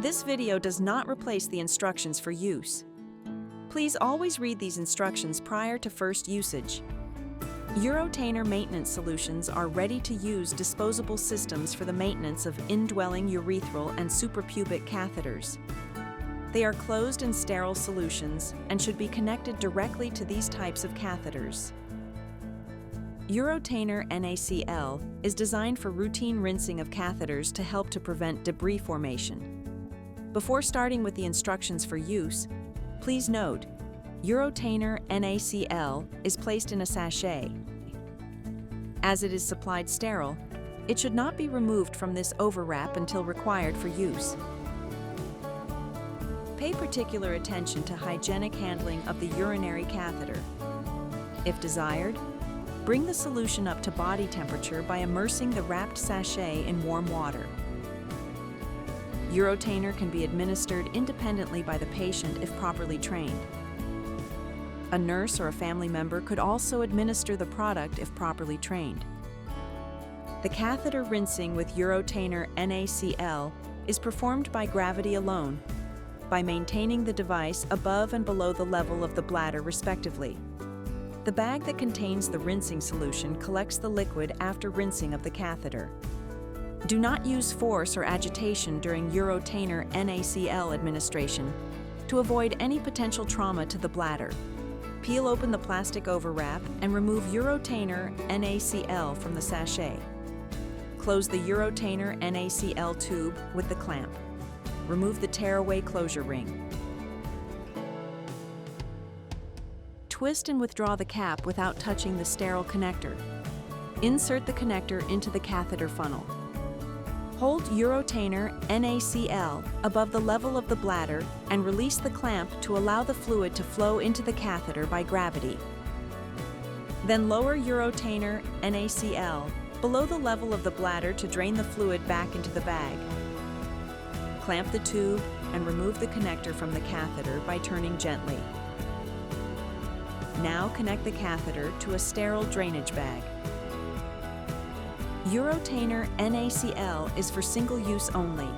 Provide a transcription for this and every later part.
This video does not replace the instructions for use. Please always read these instructions prior to first usage. Uro-Tainer maintenance solutions are ready-to-use disposable systems for the maintenance of indwelling urethral and suprapubic catheters. They are closed and sterile solutions and should be connected directly to these types of catheters. Uro-Tainer NaCl is designed for routine rinsing of catheters to help to prevent debris formation. Before starting with the instructions for use, please note, Uro-Tainer NaCl is placed in a sachet. As it is supplied sterile, it should not be removed from this overwrap until required for use. Pay particular attention to hygienic handling of the urinary catheter. If desired, bring the solution up to body temperature by immersing the wrapped sachet in warm water. Uro-Tainer can be administered independently by the patient if properly trained. A nurse or a family member could also administer the product if properly trained. The catheter rinsing with Uro-Tainer NaCl is performed by gravity alone, by maintaining the device above and below the level of the bladder respectively. The bag that contains the rinsing solution collects the liquid after rinsing of the catheter. Do not use force or agitation during Uro-Tainer NaCl administration to avoid any potential trauma to the bladder. Peel open the plastic overwrap and remove Uro-Tainer NaCl from the sachet. Close the Uro-Tainer NaCl tube with the clamp. Remove the tearaway closure ring. Twist and withdraw the cap without touching the sterile connector. Insert the connector into the catheter funnel. Hold Uro-Tainer NaCl above the level of the bladder and release the clamp to allow the fluid to flow into the catheter by gravity. Then lower Uro-Tainer NaCl below the level of the bladder to drain the fluid back into the bag. Clamp the tube and remove the connector from the catheter by turning gently. Now connect the catheter to a sterile drainage bag. Uro-Tainer NaCl is for single-use only.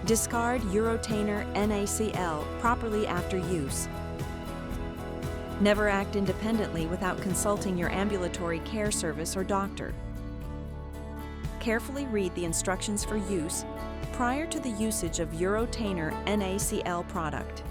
Discard Uro-Tainer NaCl properly after use. Never act independently without consulting your ambulatory care service or doctor. Carefully read the instructions for use prior to the usage of Uro-Tainer NaCl product.